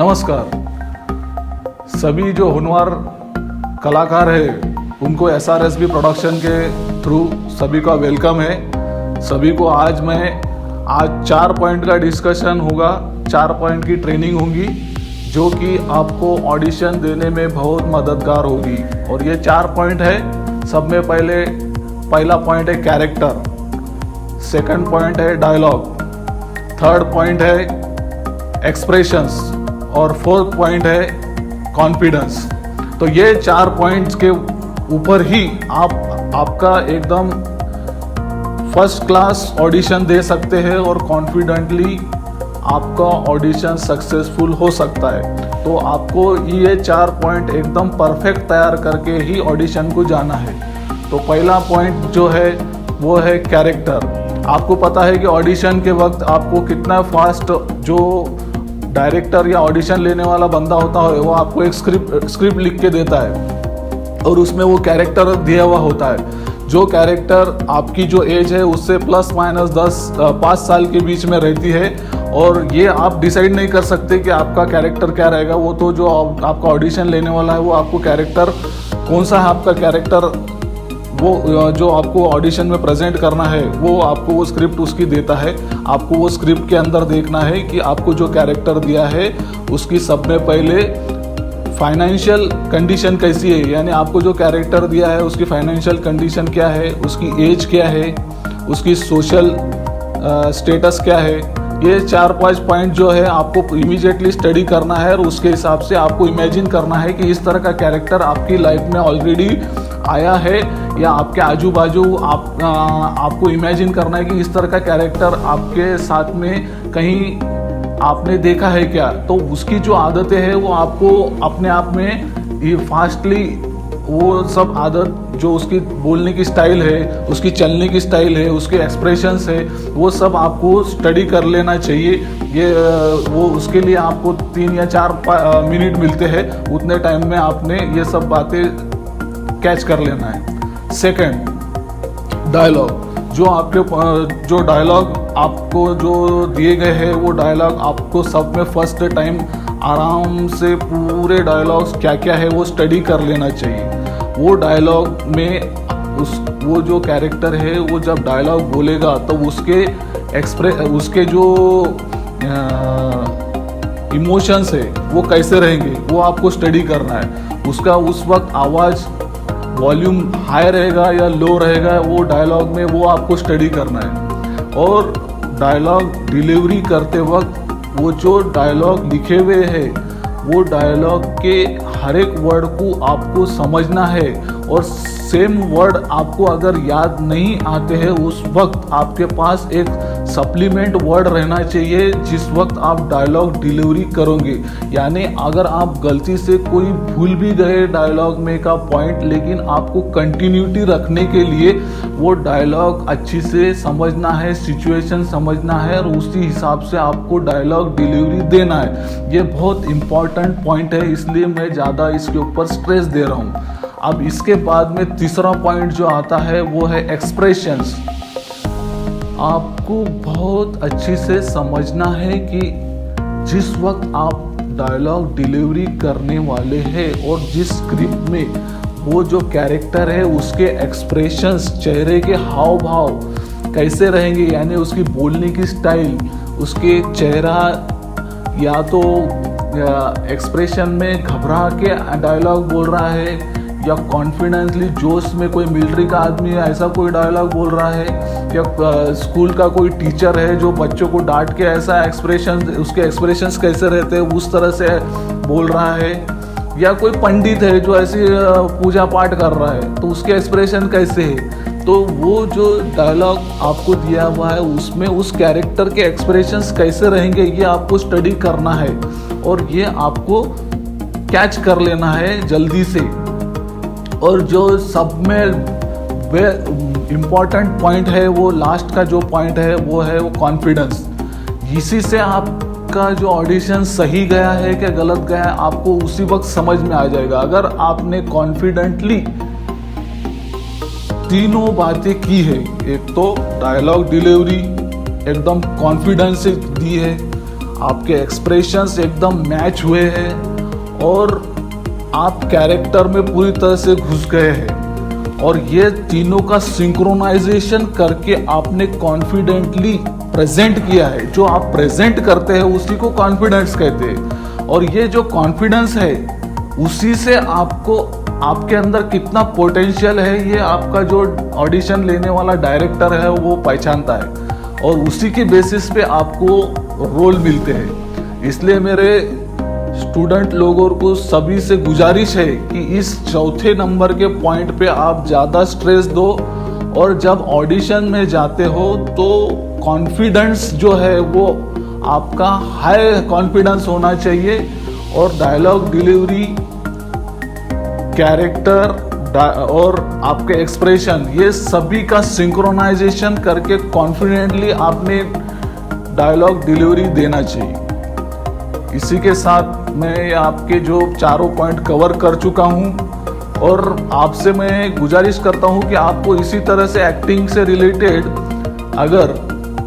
नमस्कार। सभी जो हुनर कलाकार है उनको SRSB प्रोडक्शन के थ्रू सभी का वेलकम है। सभी को आज 4 पॉइंट का डिस्कशन होगा, 4 पॉइंट की ट्रेनिंग होगी जो कि आपको ऑडिशन देने में बहुत मददगार होगी। और ये 4 पॉइंट है। सब में पहला पॉइंट है कैरेक्टर, सेकंड पॉइंट है डायलॉग, थर्ड पॉइंट है एक्सप्रेशंस और फोर्थ पॉइंट है कॉन्फिडेंस। तो ये 4 पॉइंट्स के ऊपर ही आपका एकदम फर्स्ट क्लास ऑडिशन दे सकते हैं और कॉन्फिडेंटली आपका ऑडिशन सक्सेसफुल हो सकता है। तो आपको ये 4 पॉइंट एकदम परफेक्ट तैयार करके ही ऑडिशन को जाना है। तो पहला पॉइंट जो है वो है कैरेक्टर। आपको पता है कि ऑडिशन के वक्त आपको कितना फास्ट जो डायरेक्टर या ऑडिशन लेने वाला बंदा होता है वो आपको एक स्क्रिप्ट लिख के देता है और उसमें वो कैरेक्टर दिया हुआ होता है। जो कैरेक्टर आपकी जो एज है उससे ±5 साल के बीच में रहती है और ये आप डिसाइड नहीं कर सकते कि आपका कैरेक्टर क्या रहेगा। वो तो जो आपका ऑडिशन लेने वाला है वो आपको कैरेक्टर कौन सा है, आपका कैरेक्टर वो जो आपको ऑडिशन में प्रेजेंट करना है वो आपको वो स्क्रिप्ट उसकी देता है। आपको वो स्क्रिप्ट के अंदर देखना है कि आपको जो कैरेक्टर दिया है उसकी सब में पहले फाइनेंशियल कंडीशन कैसी है, यानी आपको जो कैरेक्टर दिया है उसकी फाइनेंशियल कंडीशन क्या है, उसकी एज क्या है, उसकी सोशल स्टेटस क्या है। ये 4-5 पॉइंट जो है आपको इमीडिएटली स्टडी करना है और उसके हिसाब से आपको इमेजिन करना है कि इस तरह का कैरेक्टर आपकी लाइफ में ऑलरेडी आया है या आपके आजू बाजू आपको इमेजिन करना है कि इस तरह का कैरेक्टर आपके साथ में कहीं आपने देखा है क्या। तो उसकी जो आदतें हैं वो आपको अपने आप में ये फास्टली वो सब आदत जो उसकी बोलने की स्टाइल है, उसकी चलने की स्टाइल है, उसके एक्सप्रेशंस है, वो सब आपको स्टडी कर लेना चाहिए। ये वो उसके लिए आपको 3 या 4 मिनट मिलते हैं। उतने टाइम में आपने ये सब बातें कैच कर लेना है। Second, dialogue. जो डायलॉग आपको जो दिए गए हैं वो डायलॉग आपको सब में फर्स्ट टाइम आराम से पूरे डायलॉग्स क्या क्या है वो स्टडी कर लेना चाहिए। वो डायलॉग में वो जो कैरेक्टर है वो जब डायलॉग बोलेगा तो उसके जो इमोशंस है वो कैसे रहेंगे वो आपको स्टडी करना है। उसका उस वक्त आवाज़ वॉल्यूम हाई रहेगा या लो रहेगा वो डायलॉग में वो आपको स्टडी करना है। और डायलॉग डिलीवरी करते वक्त वो जो डायलॉग लिखे हुए हैं वो डायलॉग के हर एक वर्ड को आपको समझना है और सेम वर्ड आपको अगर याद नहीं आते हैं उस वक्त आपके पास एक सप्लीमेंट वर्ड रहना चाहिए जिस वक्त आप डायलॉग डिलीवरी करोगे। यानी अगर आप गलती से कोई भूल भी गए डायलॉग में का पॉइंट, लेकिन आपको कंटिन्यूटी रखने के लिए वो डायलॉग अच्छी से समझना है, सिचुएशन समझना है और उसी हिसाब से आपको डायलॉग डिलीवरी देना है। ये बहुत इंपॉर्टेंट पॉइंट है, इसलिए मैं ज़्यादा इसके ऊपर स्ट्रेस दे रहा हूँ। अब इसके बाद में तीसरा पॉइंट जो आता है वो है एक्सप्रेशंस। आपको बहुत अच्छी से समझना है कि जिस वक्त आप डायलॉग डिलीवरी करने वाले हैं और जिस स्क्रिप्ट में वो जो कैरेक्टर है उसके एक्सप्रेशंस, चेहरे के हाव भाव कैसे रहेंगे, यानी उसकी बोलने की स्टाइल, उसके चेहरा या तो एक्सप्रेशन में घबरा के डायलॉग बोल रहा है या कॉन्फिडेंसली जोश में कोई मिलिट्री का आदमी है ऐसा कोई डायलॉग बोल रहा है, या स्कूल का कोई टीचर है जो बच्चों को डांट के ऐसा एक्सप्रेशन, उसके एक्सप्रेशंस कैसे रहते हैं उस तरह से बोल रहा है, या कोई पंडित है जो ऐसी पूजा पाठ कर रहा है तो उसके एक्सप्रेशन कैसे है। तो वो जो डायलॉग आपको दिया हुआ है उसमें उस कैरेक्टर के एक्सप्रेशंस कैसे रहेंगे ये आपको स्टडी करना है और ये आपको कैच कर लेना है जल्दी से। और जो सब में इम्पॉर्टेंट पॉइंट है वो लास्ट का जो पॉइंट है वो है वो कॉन्फिडेंस। इसी से आपका जो ऑडिशन सही गया है क्या गलत गया है आपको उसी वक्त समझ में आ जाएगा। अगर आपने कॉन्फिडेंटली तीनों बातें की है, एक तो डायलॉग डिलीवरी एकदम कॉन्फिडेंस से दी है, आपके एक्सप्रेशंस एकदम मैच हुए हैं और आप कैरेक्टर में पूरी तरह से घुस गए हैं। और ये तीनों का सिंक्रोनाइजेशन करके आपने कॉन्फिडेंटली प्रेजेंट किया है। जो आप प्रेजेंट करते हैं उसी को कॉन्फिडेंस कहते हैं। और ये जो कॉन्फिडेंस है उसी से आपको आपके अंदर कितना पोटेंशियल है ये आपका जो ऑडिशन लेने वाला डायरेक्टर है वो पहचानता है और उसी के बेसिस पे आपको रोल मिलते हैं। इसलिए मेरे स्टूडेंट लोगों को सभी से गुजारिश है कि इस चौथे नंबर के पॉइंट पे आप ज़्यादा स्ट्रेस दो और जब ऑडिशन में जाते हो तो कॉन्फिडेंस जो है वो आपका हाई कॉन्फिडेंस होना चाहिए और डायलॉग डिलीवरी, कैरेक्टर और आपके एक्सप्रेशन ये सभी का सिंक्रोनाइजेशन करके कॉन्फिडेंटली आपने डायलॉग डिलीवरी देना चाहिए। इसी के साथ मैं आपके जो चारों पॉइंट कवर कर चुका हूं और आपसे मैं गुजारिश करता हूं कि आपको इसी तरह से एक्टिंग से रिलेटेड अगर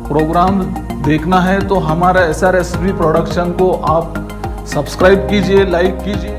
प्रोग्राम देखना है तो हमारा SRSV प्रोडक्शन को आप सब्सक्राइब कीजिए, लाइक कीजिए।